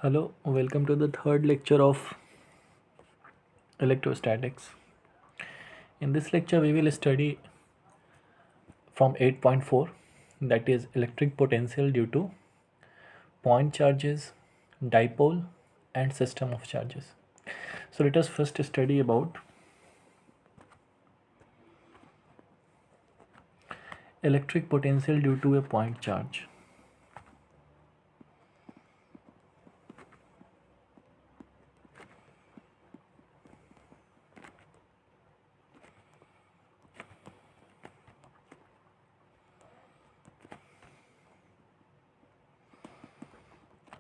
Hello, welcome to the third lecture of electrostatics. In this lecture, we will study from 8.4, that is electric potential due to point charges, dipole, and system of charges. So let us first study about electric potential due to a point charge.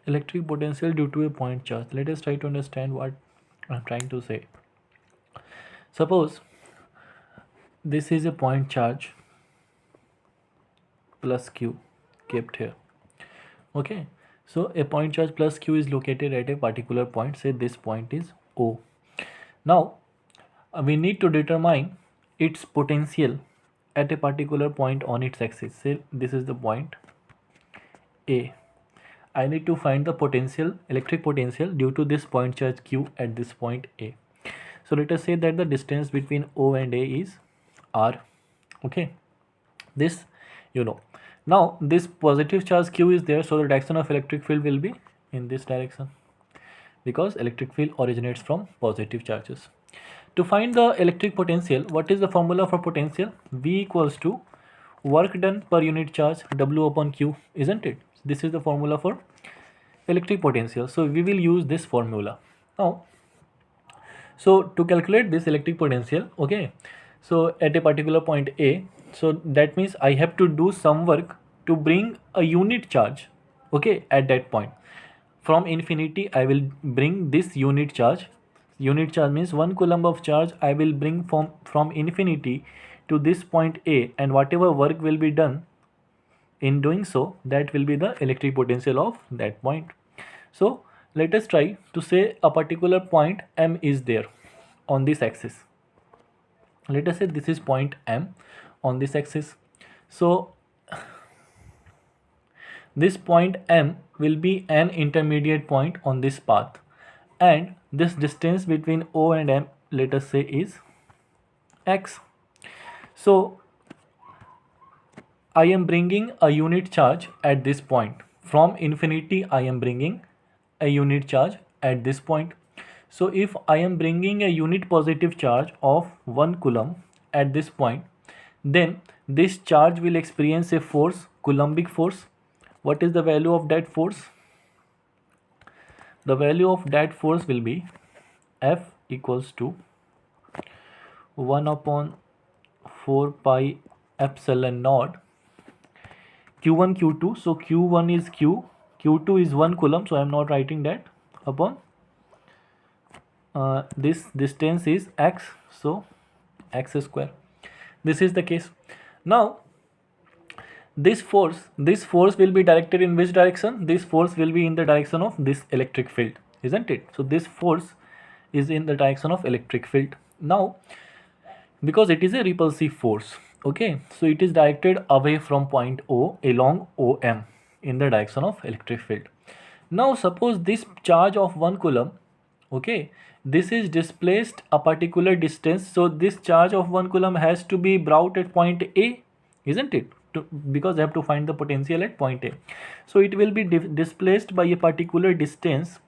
Electric potential due to a point charge. Let us try to understand what I'm trying to say. Suppose this is a point charge plus q kept here. Okay, so a point charge plus q is located at a particular point. Say this point is O. Now we need to determine its potential at a particular point on its axis. Say this is the point A. I need to find the potential, electric potential due to this point charge q at this point A. So let us say that the distance between O and A is r. Okay, this you know. Now this positive charge q is there, so the direction of electric field will be in this direction because electric field originates from positive charges. To find the electric potential, what is the formula for potential? V equals to work done per unit charge W upon Q, isn't it? This is the formula for electric potential. So we will use this formula. Now, so to calculate this electric potential, okay, so at a particular point A, so that means I have to do some work to bring a unit charge, okay, at that point. From infinity, I will bring this unit charge. Unit charge means 1 coulomb of charge I will bring from infinity to this point A, and whatever work will be done in doing so, that will be the electric potential of that point. So let us try to say a particular point M is there on this axis. Let us say this is point M on this axis. So this point M will be an intermediate point on this path, and this distance between O and M, let us say, is x. So I am bringing a unit charge at this point. From infinity, I am bringing a unit charge at this point. So if I am bringing a unit positive charge of 1 coulomb at this point, then this charge will experience a force, coulombic force. What is the value of that force? The value of that force will be F equals to 1 upon 4 pi epsilon naught q1 q2. So q1 is q, q2 is 1 coulomb, so I am not writing that, upon this distance is x, so x square. This is the case. Now this force will be directed in which direction? This force will be in the direction of this electric field, isn't it? So this force is in the direction of electric field. Now because it is a repulsive force, okay, so it is directed away from point O along OM in the direction of electric field. Now suppose this charge of 1 coulomb, okay, this is displaced a particular distance, so this charge of 1 coulomb has to be brought at point A, isn't it? Because I have to find the potential at point A. So it will be displaced by a particular distance,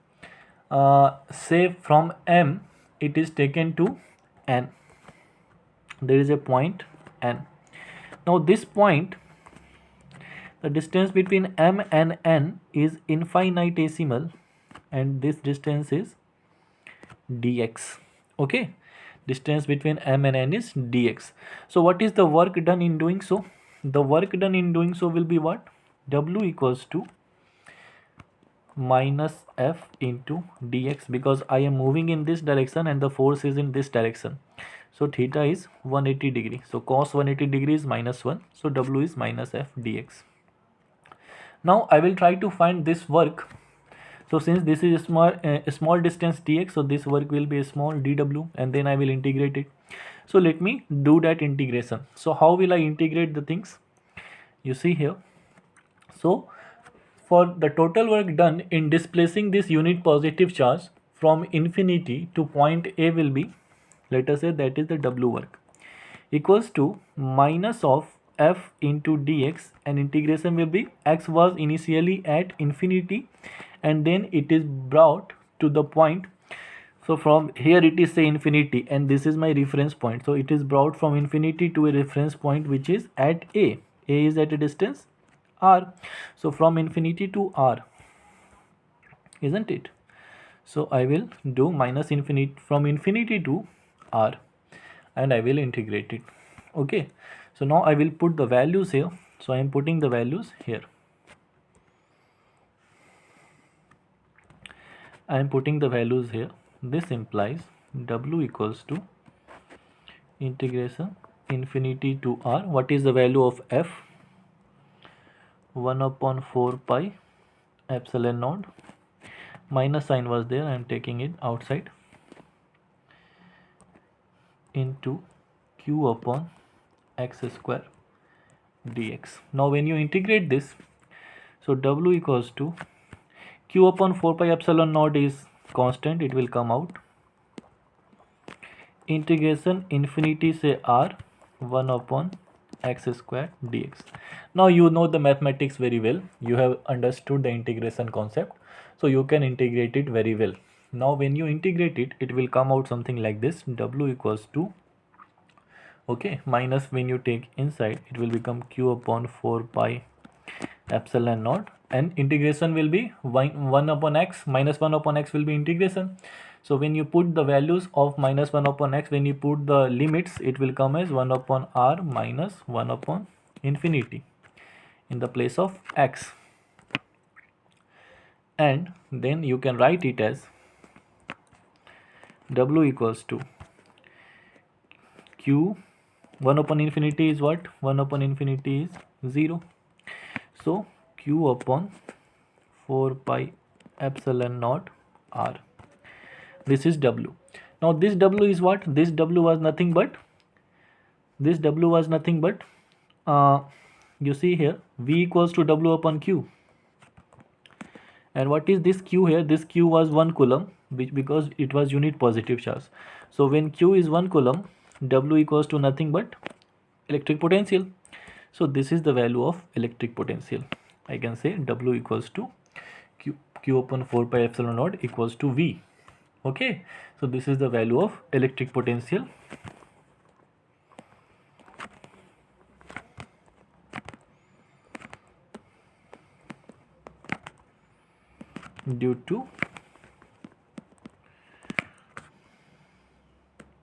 say from M it is taken to N. There is a point N. Now this point, the distance between M and N is infinitesimal, and this distance is dx. Okay, distance between M and N is dx. So what is the work done in doing so? The work done in doing so will be what? W equals to minus F into dx, because I am moving in this direction and the force is in this direction. So theta is 180 degree. So cos 180 degree is minus 1. So W is minus F dx. Now I will try to find this work. So since this is a small distance dx, so this work will be a small dw, and then I will integrate it. So let me do that integration. So how will I integrate the things? You see here. So for the total work done in displacing this unit positive charge from infinity to point A will be, let us say that is the W work, equals to minus of f into dx, and integration will be x was initially at infinity and then it is brought to the point. So from here it is say infinity and this is my reference point, so it is brought from infinity to a reference point which is at A is at a distance r. So from infinity to r, isn't it? So I will do minus infinity from infinity to r and I will integrate it. Okay, so now I will put the values here. So I am putting the values here. I am putting the values here. This implies W equals to integration infinity to r. What is the value of f? 1 upon 4 pi epsilon naught. Minus sign was there, I am taking it outside, into q upon x square dx. Now when you integrate this, so W equals to q upon 4 pi epsilon naught is constant, it will come out, integration infinity say r 1 upon x square dx. Now you know the mathematics very well, you have understood the integration concept, so you can integrate it very well. Now when you integrate it, it will come out something like this, W equals to, okay, minus when you take inside it will become q upon 4 pi epsilon naught, and integration will be 1 upon x, minus 1 upon x will be integration. So when you put the values of minus 1 upon x, when you put the limits, it will come as 1 upon r minus 1 upon infinity in the place of x, and then you can write it as W equals to q 1 upon infinity is what? 1 upon infinity is 0. So q upon 4 pi epsilon naught r. This is W. Now this W is what? This W was nothing but, you see here, V equals to W upon Q. And what is this Q here? This Q was 1 coulomb, which because it was unit positive charge. So when Q is 1 coulomb, W equals to nothing but electric potential. So this is the value of electric potential. I can say W equals to Q upon 4 pi epsilon naught equals to V. Okay, so this is the value of electric potential due to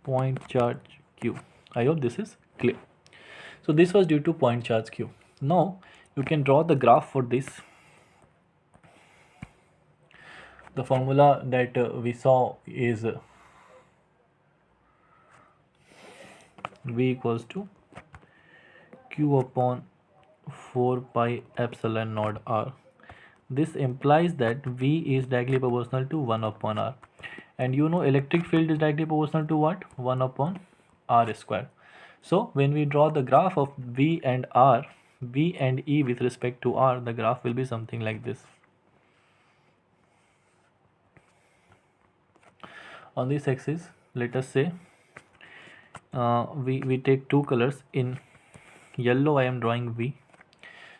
point charge Q. I hope this is clear. So this was due to point charge Q. Now you can draw the graph for this. The formula that we saw is V equals to Q upon 4 pi epsilon naught r. This implies that V is directly proportional to 1 upon r. And you know electric field is directly proportional to what? 1 upon r square. So when we draw the graph of V and r, V and E with respect to r, the graph will be something like this. On this axis, let us say we take two colors. In yellow I am drawing V.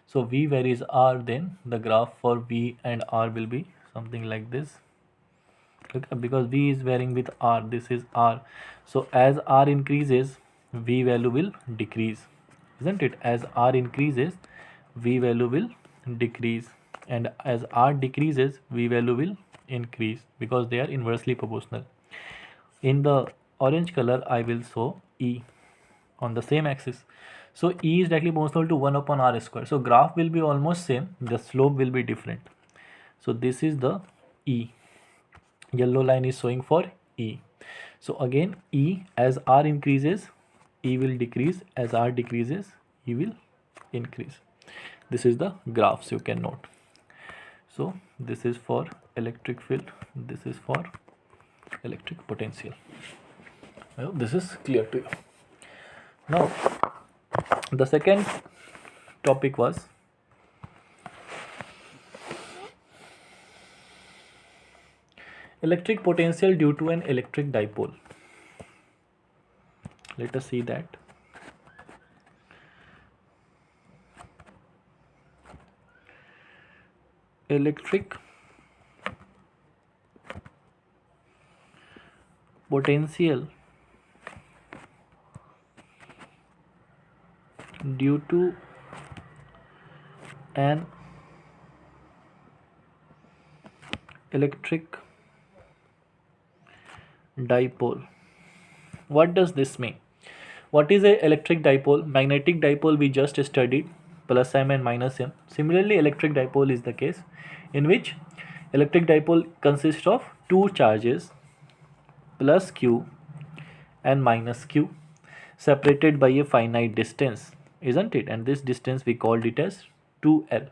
So V varies r, then the graph for V and r will be something like this. Okay, because V is varying with r, this is r. So as r increases, V value will decrease, isn't it? As r increases, V value will decrease, and as r decreases, V value will increase, because they are inversely proportional. In the orange color I will show E on the same axis. So E is directly proportional to 1 upon r square. So graph will be almost same, the slope will be different. So this is the E. Yellow line is showing for E. So again E, as r increases, E will decrease, as r decreases, E will increase. This is the graphs you can note. So this is for electric field, this is for electric potential. I hope this is clear to you. Now the second topic was Electric potential due to an electric dipole. Let us see that. Electric potential due to an electric dipole. What does this mean? What is a electric dipole? Magnetic dipole we just studied, plus m and minus m. Similarly, electric dipole is the case in which electric dipole consists of two charges, plus q and minus q, separated by a finite distance, isn't it? And this distance we called it as 2l.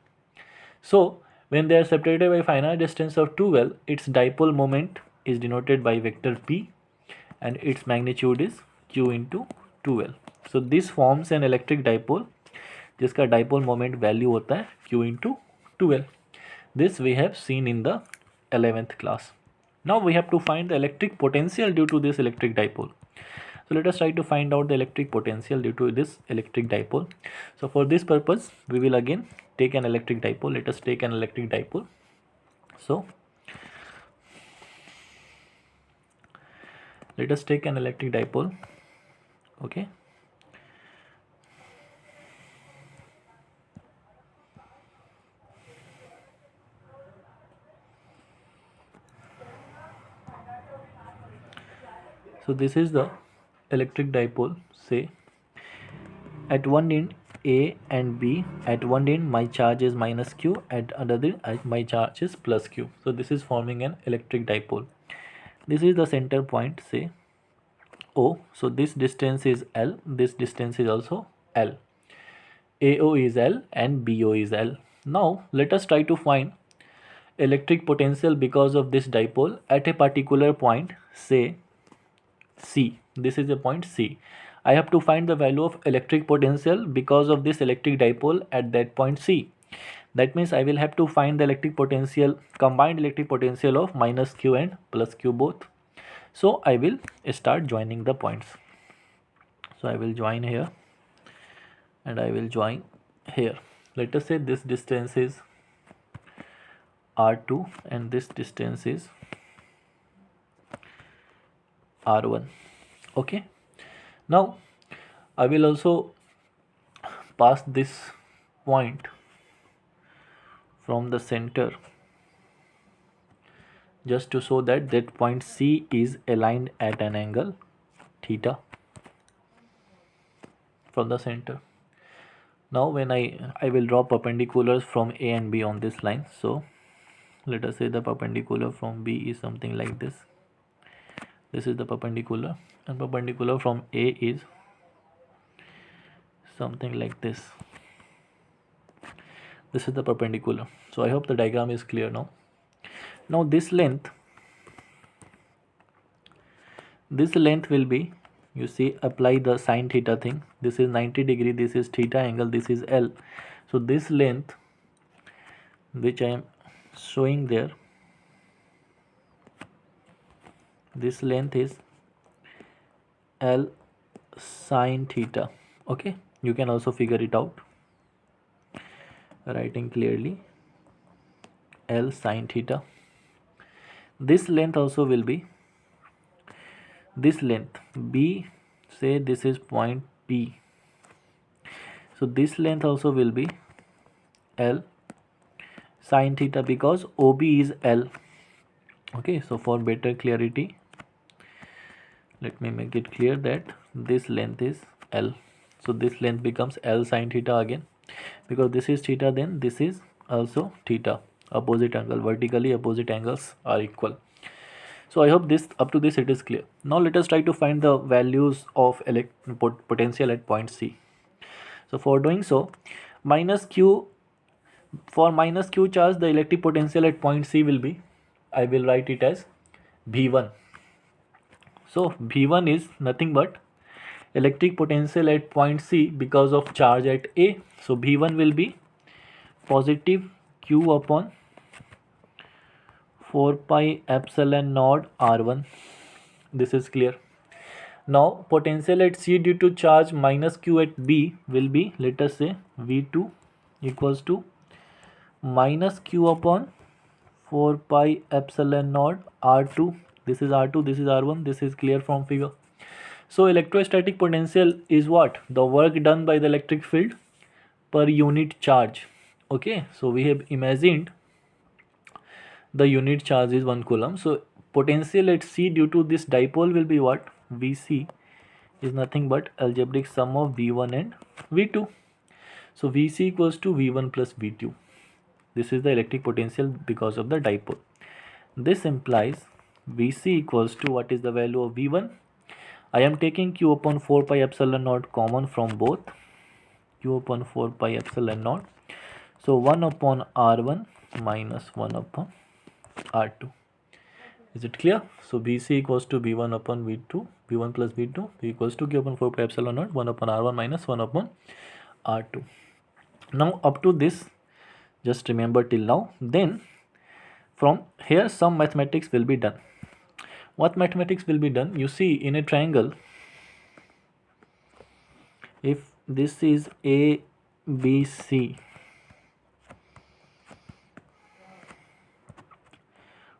So when they are separated by finite distance of 2l, its dipole moment is denoted by vector p and its magnitude is q into 2l. So this forms an electric dipole जिसका dipole moment value होता है q into 2l. This we have seen in the 11th class. Now we have to find the electric potential due to this electric dipole. So let us try to find out the electric potential due to this electric dipole. So for this purpose, we will again take an electric dipole. Let us take an electric dipole. So let us take an electric dipole. Okay. So this is the electric dipole. Say at one end A and B, at one end my charge is minus q, at another my charge is plus q. So this is forming an electric dipole. This is the center point, say O. So this distance is L, this distance is also L. AO is L and BO is L. Now let us try to find electric potential because of this dipole at a particular point, say C. This is a point C. I have to find the value of electric potential because of this electric dipole at that point C. That means I will have to find the electric potential, combined electric potential of minus q and plus q both. So I will start joining the points. So I will join here and I will join here. Let us say this distance is R2 and this distance is R1. Okay. Now I will also pass this point from the center just to show that that point C is aligned at an angle theta from the center. Now when I will draw perpendiculars from A and B on this line. So let us say the perpendicular from B is something like this. This is the perpendicular, and perpendicular from A is something like this. This is the perpendicular. So I hope the diagram is clear now. Now this length will be, you see, apply the sine theta thing. This is 90 degree, this is theta angle, this is L. So this length which I am showing there, this length is L sine theta. Okay, you can also figure it out writing clearly L sine theta. This length also will be, this length B, say this is point P. So this length also will be L sine theta because OB is L. Okay, so for better clarity, let me make it clear that this length is L. So this length becomes L sine theta again, because this is theta, then this is also theta, opposite angle, vertically opposite angles are equal. So I hope this, up to this it is clear. Now let us try to find the values of potential at point C. So for doing so, minus q, for minus q charge, the electric potential at point C will be, I will write it as V1. So V1 is nothing but electric potential at point C because of charge at A. So V1 will be positive q upon 4 pi epsilon naught r1. This is clear. Now potential at C due to charge minus Q at B will be, let us say, V2 equals to minus Q upon 4 pi epsilon naught R2. This is R2, this is R1. This is clear from figure. So electrostatic potential is what? The work done by the electric field per unit charge. Okay, so we have imagined the unit charge is 1 coulomb. So potential at C due to this dipole will be what? Vc is nothing but algebraic sum of V1 and V2. So Vc equals to V1 plus V2. This is the electric potential because of the dipole. This implies Vc equals to, what is the value of V1? I am taking Q upon 4 pi epsilon naught common from both. Q upon 4 pi epsilon naught. So 1 upon R1 minus 1 upon R2. Is it clear? So Vc equals to V1 upon V2, V1 plus V2 equals to Q upon 4 pi epsilon naught, 1 upon R1 minus 1 upon R2. Now up to this, just remember till now. Then from here some mathematics will be done. What mathematics will be done? You see, in a triangle, if this is A, B, C,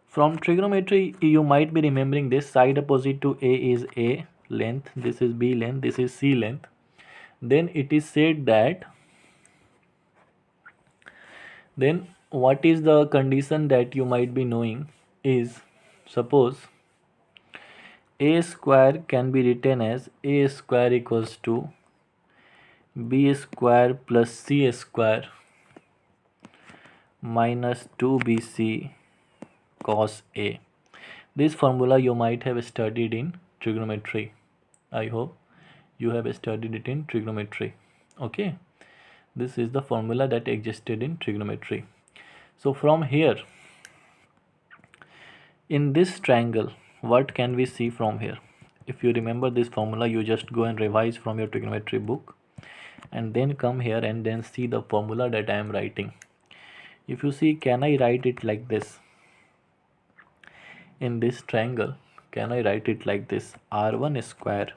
from trigonometry you might be remembering this. Side opposite to A is A length, this is B length, this is C length. Then it is said that, then what is the condition that you might be knowing is, suppose A square can be written as A square equals to B square plus C square minus 2BC cos A. This formula you might have studied in trigonometry. I hope you have studied it in trigonometry. Okay, this is the formula that existed in trigonometry. So from here, in this triangle, what can we see from here? If you remember this formula, you just go and revise from your trigonometry book and then come here and then see the formula that I am writing. If you see, can I write it like this? In this triangle, can I write it like this? R1 square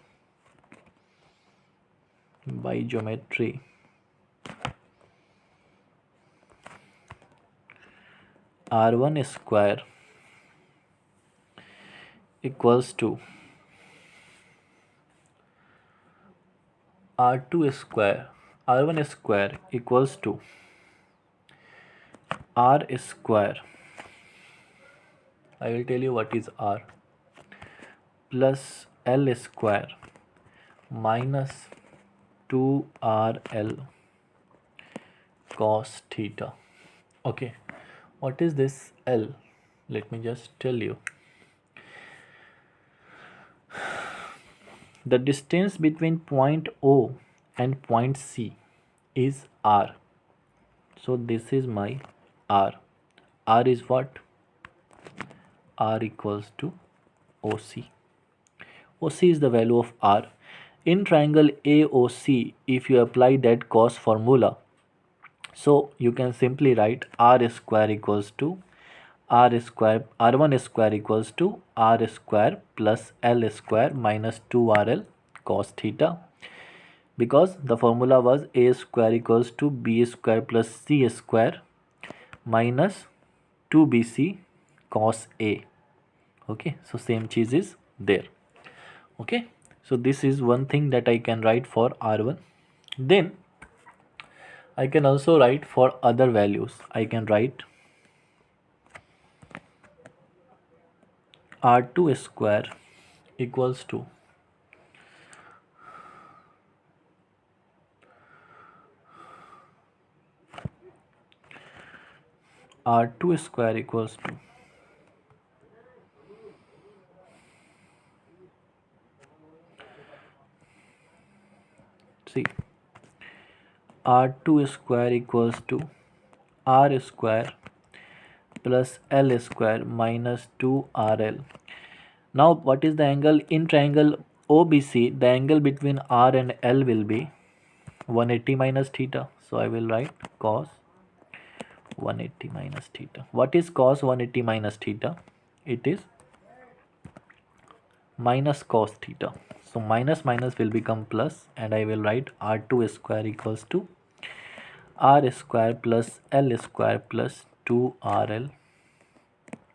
by geometry R1 square equals to R2 square, R1 square equals to R square. I will tell you what is R, plus L square minus 2RL cos theta. Okay, what is this L? Let me just tell you. The distance between point O and point C is R. So this is my R. R is what? R equals to OC. OC is the value of R. In triangle AOC, if you apply that cos formula, so you can simply write R square equals to R square, R1 square equals to R square plus L square minus 2RL cos theta, because the formula was A square equals to B square plus C square minus 2BC cos A. Okay, so same cheese is there. Okay, so this is one thing that I can write for R1. Then I can also write for other values. I can write R2 square equals to R2 square equals to see R2 square equals to R square plus L square minus 2RL. Now what is the angle in triangle OBC? The angle between R and L will be 180 minus theta. So I will write cos 180 minus theta. What is cos 180 minus theta? It is minus cos theta. So minus minus will become plus, and I will write r2 square equals to r square plus l square plus 2rl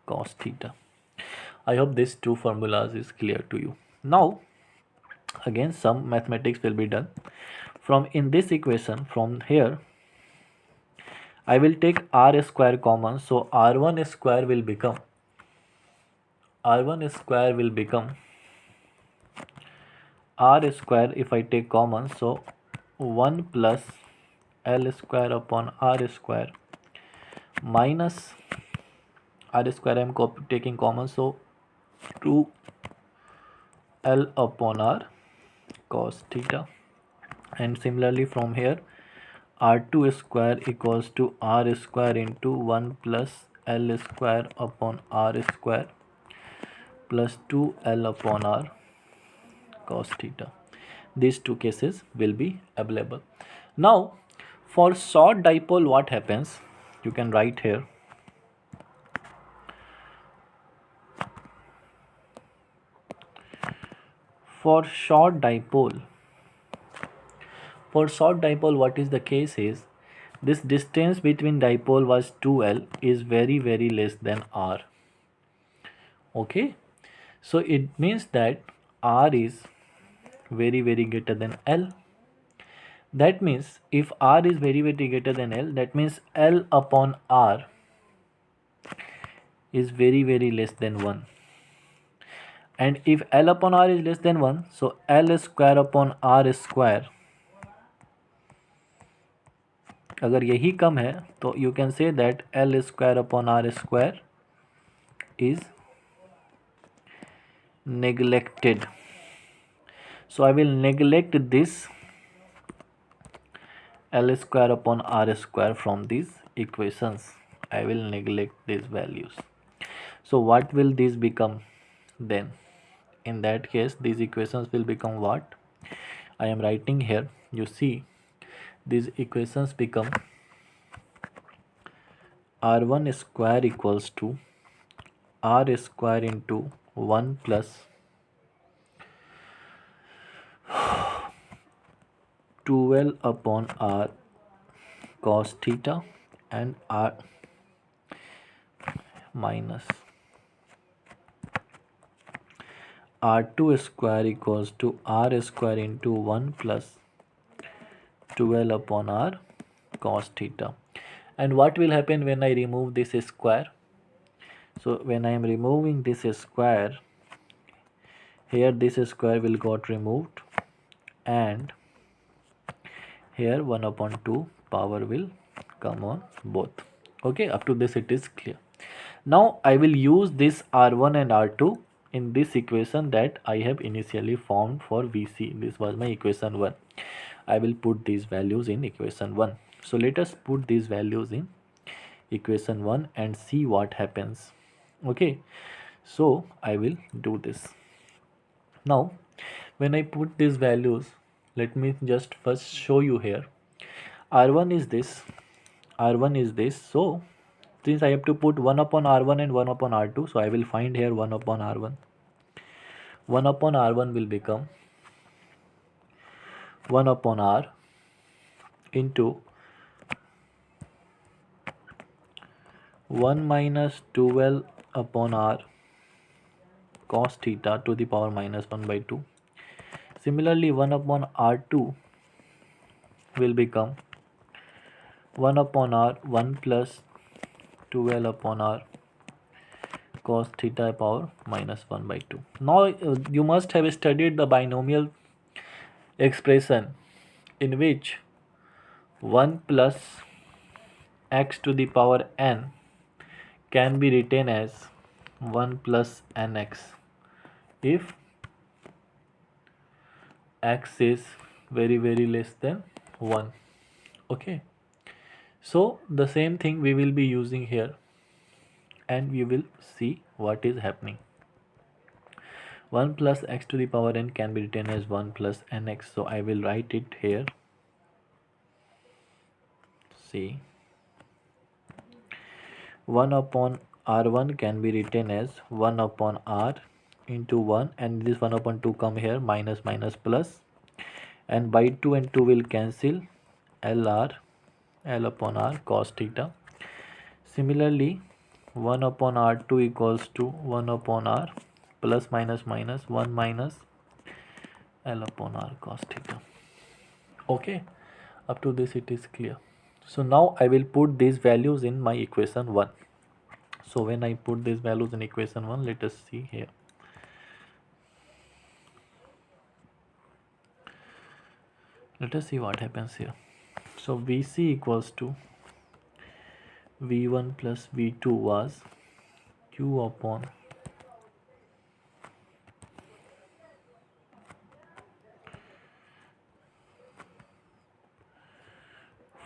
cos theta. I hope these two formulas is clear to you. Now again some mathematics will be done. From in this equation, from here I will take r square common, so r1 square will become r square if I take common, so 1 plus l square upon r square minus r square I am taking common, so 2 l upon r cos theta. And similarly from here r2 square equals to r square into 1 plus l square upon r square plus 2l upon r cos theta. These two cases will be available. Now for short dipole what happens, you can write here for short dipole what is the case is this distance between dipole was 2l is very less than r. Okay, so it means that r is very greater than l. That means if r is very greater than l, that means l upon r is very less than 1. And if l upon r is less than 1, so l square upon r square अगर यही कम है तो you can say that l square upon r square is neglected. So I will neglect this l square upon r square from these equations. I will neglect these values. So what will this become then? In that case these equations will become what? I am writing here. You see these equations become r1 square equals to r square into 1 plus 12 upon r cos theta and r minus r2 square equals to r square into 1 plus 12 upon r cos theta. And what will happen when I remove this square? So when I am removing this square, here this square will got removed and here 1 upon 2 power will come on both. Okay, up to this it is clear. Now I will use this r1 and r2 in this equation that I have initially formed for VC. This was my equation 1. I will put these values in equation 1. So let us put these values in equation 1 and see what happens. Okay, so I will do this. Now when I put these values, let me just first show you here. R1 is this, R1 is this. So since I have to put 1 upon R1 and 1 upon R2, so I will find here 1 upon R1. 1 upon R1 will become 1 upon R into 1 minus 12 upon R cos theta to the power minus 1 by 2. Similarly 1 upon R2 will become 1 upon R 1 plus 12 upon R cos theta power minus 1 by 2. Now you must have studied the binomial expression in which 1 plus x to the power n can be written as 1 plus nx if x is very less than 1. Okay, so the same thing we will be using here and we will see what is happening. 1 plus x to the power n can be written as 1 plus nx, so I will write it here. See, 1 upon r1 can be written as 1 upon r into 1, and this 1 upon 2 come here, minus minus plus, and by 2 and 2 will cancel, l upon r cos theta. Similarly 1 upon r2 equals to 1 upon r plus minus minus 1 minus l upon r cos theta. Okay, up to this it is clear. So now I will put these values in my equation 1. So when I put these values in equation 1, let us see here. Let us see what happens here. So Vc equals to V1 plus V2 was Q upon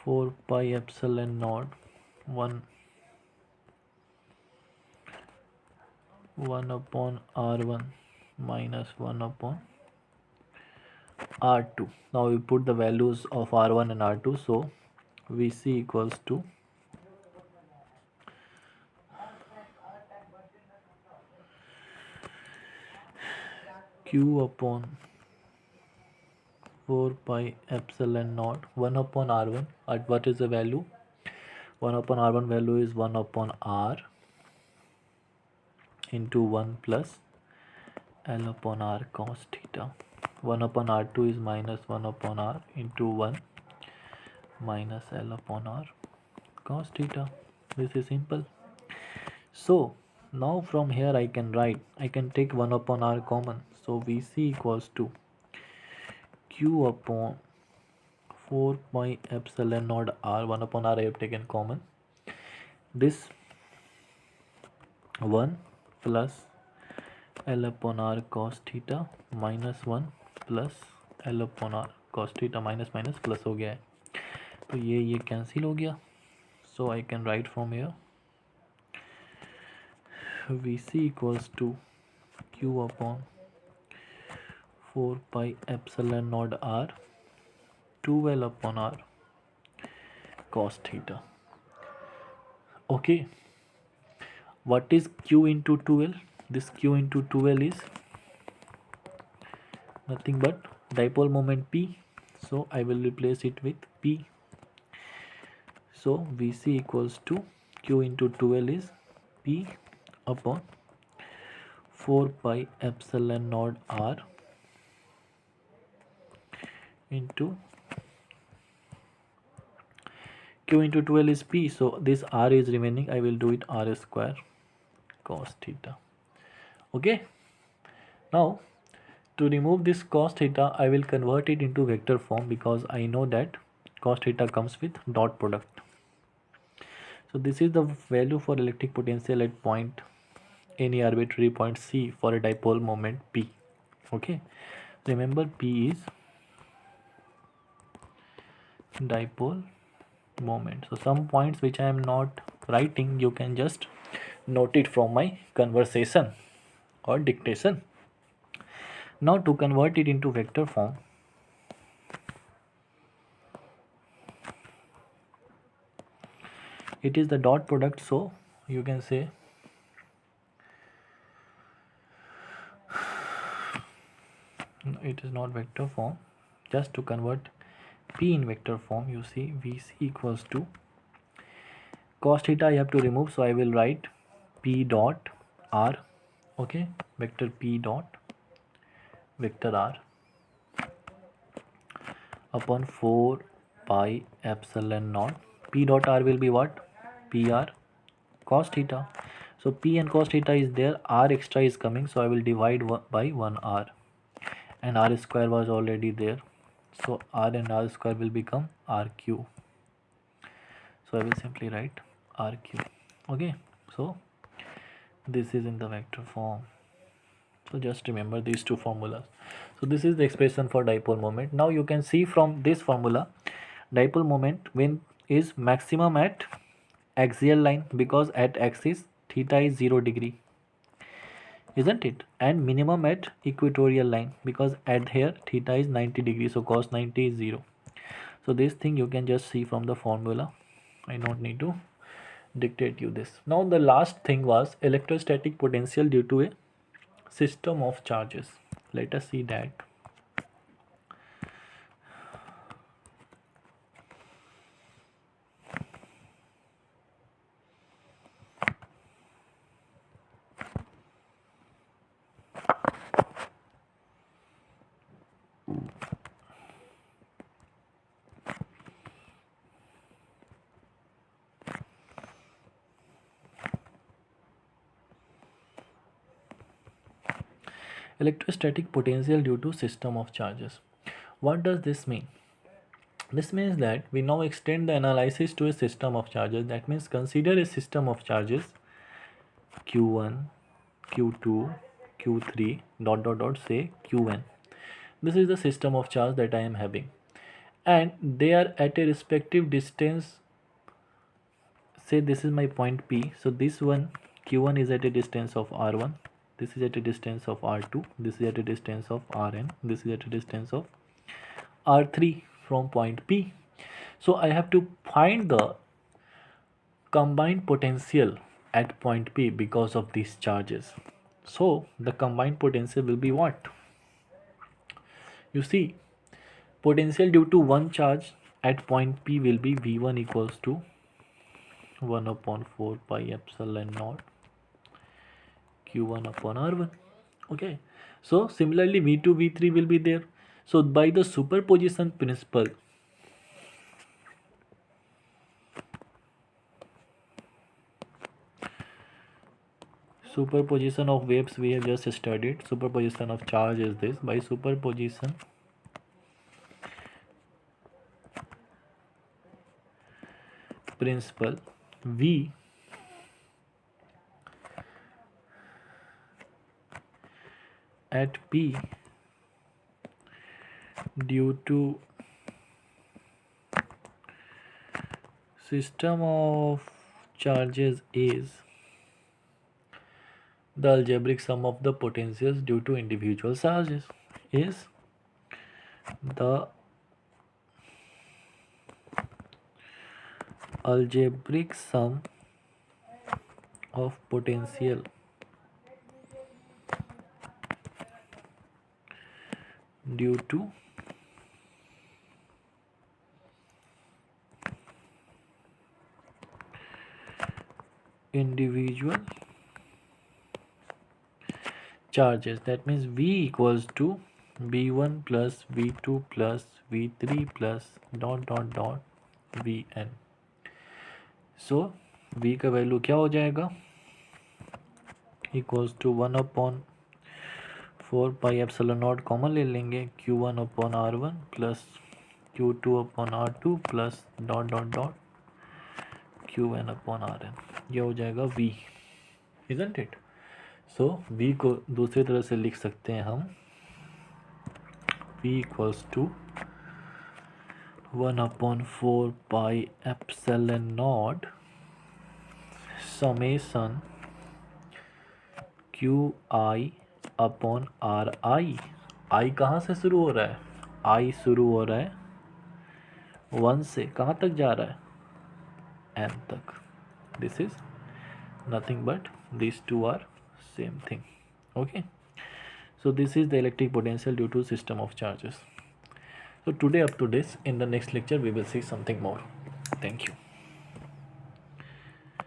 4 pi epsilon naught 1 upon R1 minus 1 upon R2. Now we put the values of R1 and R2. So Vc equals to Q upon 4 pi epsilon naught 1 upon R1. At what is the value? 1 upon R1 value is 1 upon R into 1 plus L upon R cos theta. 1 upon R2 is minus 1 upon R into 1 minus L upon R cos theta. This is simple. So now from here I can take 1 upon R common. So Vc equals to Q upon 4 pi epsilon naught R. 1 upon R I have taken common. This 1 plus L upon R cos theta minus 1 plus L upon R cos theta, minus minus plus हो गया है, तो ये cancel हो गया. So I can write from here Vc equals to Q upon 4 pi epsilon naught R 2L upon R cos theta. Okay, what is Q into 2L? This Q into 2L is nothing but dipole moment P. So I will replace it with P. So Vc equals to Q into 2L is P upon 4 pi epsilon naught R into Q into 2L is P. So this R is remaining. I will do it R square cos theta. Okay. Now to remove this cos theta, I will convert it into vector form because I know that cos theta comes with dot product. So this is the value for electric potential at point, any arbitrary point C for a dipole moment P. Okay, remember P is dipole moment. So some points which I am not writing, you can just note it from my conversation or dictation. Now to convert it into vector form, it is the dot product, so you can say it is not vector form. Just to convert P in vector form, you see Vc equals to cos theta I have to remove, so I will write P dot R. Okay, vector P dot vector R upon 4 pi epsilon naught. P dot R will be what? PR cos theta. So P and cos theta is there, R extra is coming, so I will divide by 1R, and R square was already there, so R and R square will become RQ. So I will simply write RQ. Okay, so this is in the vector form. So just remember these two formulas. So this is the expression for dipole moment. Now you can see from this formula, dipole moment when is maximum at axial line, because at axis theta is 0 degree, isn't it? And minimum at equatorial line, because at here theta is 90 degrees, so cos 90 is 0. So this thing you can just see from the formula. I don't need to dictate you this. Now the last thing was electrostatic potential due to a system of charges. Let us see that. Electrostatic potential due to system of charges. What does this mean? This means that we now extend the analysis to a system of charges. That means consider a system of charges q1, q2, q3 dot dot dot say qn. This is the system of charge that I am having, and they are at a respective distance. Say this is my point P, so this one q1 is at a distance of r1, this is at a distance of r2, this is at a distance of rn, this is at a distance of r3 from point P. So I have to find the combined potential at point P because of these charges. So the combined potential will be what? You see, potential due to one charge at point P will be V1 equals to 1 upon 4 pi epsilon naught Q1 upon R1. Okay, so similarly V2, V3 will be there. So by the superposition principle, superposition of waves we have just studied, superposition of charge is this. By superposition principle, V at P due to system of charges is the algebraic sum of the potentials due to individual charges, is the algebraic sum of potential due to individual charges. That means V equals to V1 plus V2 plus V3 plus dot dot dot Vn. So V का value क्या हो जाएगा? Equals to 1 upon 4 pi epsilon nought common ले लेंगे, Q1 upon R1 plus Q2 upon R2 plus dot dot dot Qn upon Rn. ये हो जाएगा V, isn't it? So V को दूसरी तरह से लिख सकते हैं हम, V equals to 1 upon 4 pi epsilon naught summation QI upon RI. I कहाँ से शुरू हो रहा है? I शुरू हो रहा है 1 से, कहाँ तक जा रहा है? N तक. This is nothing but these two are same thing. Okay. So this is the electric potential due to system of charges. So today up to this. In the next lecture we will see something more. Thank you.